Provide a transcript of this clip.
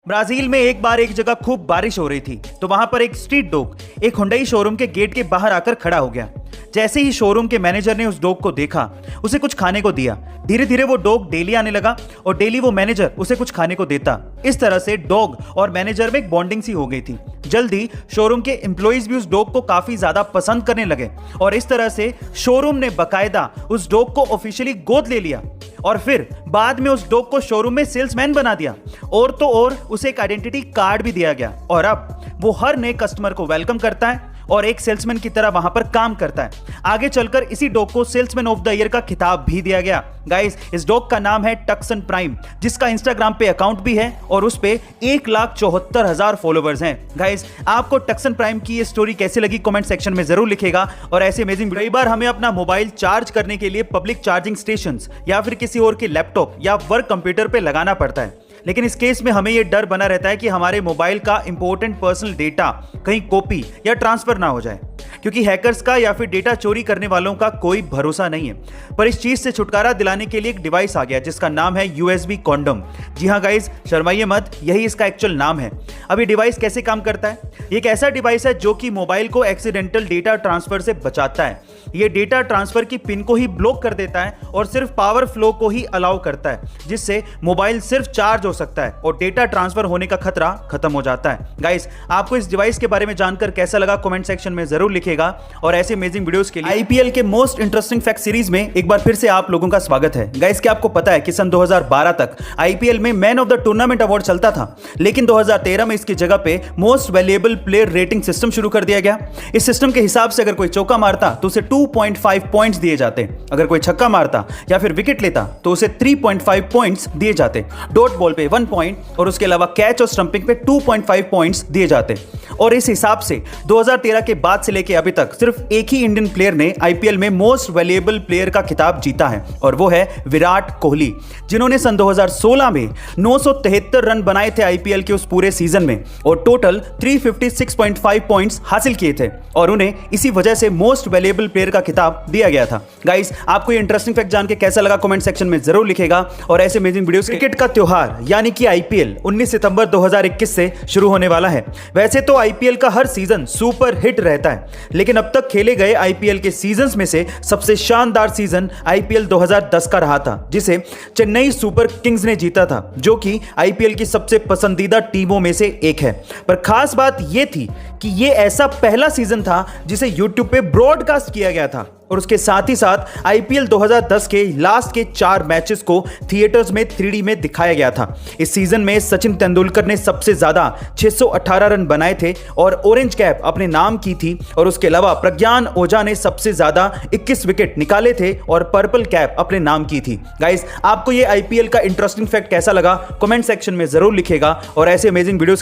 Brazil में एक बार एक जगह खूब बारिश हो रही थी तो वहां पर एक स्ट्रीट डॉग एक हुंडई शोरूम के गेट के बाहर आकर खड़ा हो गया। जैसे ही शोरूम के मैनेजर ने उस डॉग को देखा, उसे कुछ खाने को दिया। धीरे धीरे वो डॉग डेली आने लगा और डेली वो मैनेजर उसे कुछ खाने को देता। इस तरह से डॉग और मैनेजर में एक बॉन्डिंग सी हो गई थी। जल्दी शोरूम के एम्प्लॉइज भी उस डॉग को काफी ज्यादा पसंद करने लगे और इस तरह से शोरूम ने बकायदा उस डॉग को ऑफिशियली गोद ले लिया और फिर बाद में उस डॉग को शोरूम में सेल्समैन बना दिया और तो और उसे एक आइडेंटिटी कार्ड भी दिया गया और अब वो हर नए कस्टमर को वेलकम करता है और एक सेल्समैन की तरह वहां पर काम करता है। आगे चलकर इसी डॉग को सेल्समैन ऑफ द ईयर का खिताब भी दिया गया। गाइस, इस डॉग का नाम है टक्सन प्राइम, जिसका इंस्टाग्राम पे अकाउंट भी है और उस पे 1,74,000 फॉलोवर्स हैं। गाइस, आपको टक्सन प्राइम की ये स्टोरी कैसी लगी कमेंट सेक्शन में जरूर लिखेगा। और ऐसे अमेजिंग, कई बार हमें अपना मोबाइल चार्ज करने के लिए पब्लिक चार्जिंग स्टेशंस या फिर किसी और के लैपटॉप या वर्क कंप्यूटर पे लगाना पड़ता है, लेकिन इस केस में हमें यह डर बना रहता है कि हमारे मोबाइल का इंपॉर्टेंट पर्सनल डेटा कहीं कॉपी या ट्रांसफर ना हो जाए, क्योंकि हैकर्स का या फिर डेटा चोरी करने वालों का कोई भरोसा नहीं है। पर इस चीज से छुटकारा दिलाने के लिए एक डिवाइस आ गया जिसका नाम है USB कॉन्डोम। जी हाँ गाइस, शर्माइए मत, यही इसका एक्चुअल नाम है। अब ये डिवाइस कैसे काम करता है? ये एक ऐसा डिवाइस है जो कि मोबाइल को एक्सीडेंटल डेटा ट्रांसफर से बचाता है। ये डेटा ट्रांसफर की पिन को ही ब्लॉक कर देता है और सिर्फ पावर फ्लो को ही अलाउ करता है, जिससे मोबाइल सिर्फ चार्ज हो सकता है और डेटा ट्रांसफर होने का खतरा खत्म हो जाता है। गाइस, आपको इस डिवाइस के बारे में जानकर कैसा लगा कमेंट सेक्शन में जरूर लिखेगा। और ऐसे अमेजिंग वीडियोस के लिए IPL के मोस्ट इंटरेस्टिंग फैक्ट सीरीज में एक बार फिर से आप लोगों का स्वागत है। गाइस, क्या आपको पता है कि सन 2012 तक IPL में man of the tournament award चलता था, लेकिन 2013 में इसकी जगह पे most valuable player rating system शुरू कर दिया गया। इस सिस्टम के हिसाब से अगर कोई चौका मारता तो उसे 2.5 पॉइंट्स दिए जाते, अगर कोई छक्का मारता या फिर विकेट लेता तो उसे 3.5 पॉइंट्स दिए जाते, डॉट बॉल पे 1 पॉइंट और उसके अलावा कैच और स्टंपिंग पे 2.5 पॉइंट्स दिए जाते। और इस हिसाब से 2013 के बाद से लेके अभी तक सिर्फ एक ही इंडियन प्लेयर ने IPL में मोस्ट वैल्यूएबल प्लेयर का खिताब जीता है और वो है विराट कोहली, जिन्होंने सन 2016 में 973 रन बनाए थे IPL के उस पूरे सीजन में और टोटल 356.5 पॉइंट्स हासिल किए थे और उन्हें इसी वजह से मोस्ट वैल्यूएबल प्लेयर का खिताब दिया गया था। गाइस, आपको ये इंटरेस्टिंग फैक्ट जान के कैसा लगा कमेंट सेक्शन में जरूर लिखेगा। और ऐसे अमेजिंग वीडियोस। क्रिकेट का त्योहार यानी कि IPL 19 सितंबर 2021 से शुरू होने वाला है। वैसे तो IPL का हर सीजन सुपर हिट रहता है, लेकिन अब तक खेले गए IPL के सीजन्स में से सबसे शानदार सीजन IPL 2010 का रहा था, जिसे चेन्नई सुपर किंग्स ने जीता था, जो कि IPL की सबसे पसंदीदा टीमों में से एक है। पर खास बात यह थी कि यह ऐसा पहला सीजन था जिसे YouTube पे ब्रॉडकास्ट किया गया था और उसके साथ ही साथ IPL 2010 के लास्ट के 4 मैचेस को थिएटर्स में 3D में दिखाया गया था। इस सीजन में सचिन तेंदुलकर ने सबसे ज्यादा 618 रन बनाए थे और ऑरेंज कैप अपने नाम की थी और उसके अलावा प्रज्ञान ओझा ने सबसे ज्यादा 21 विकेट निकाले थे और पर्पल कैप अपने नाम की थी। गाइस, आपको ये IPL का इंटरेस्टिंग फैक्ट कैसा लगा कमेंट सेक्शन में जरूर लिखेगा। और ऐसे अमेजिंग वीडियोस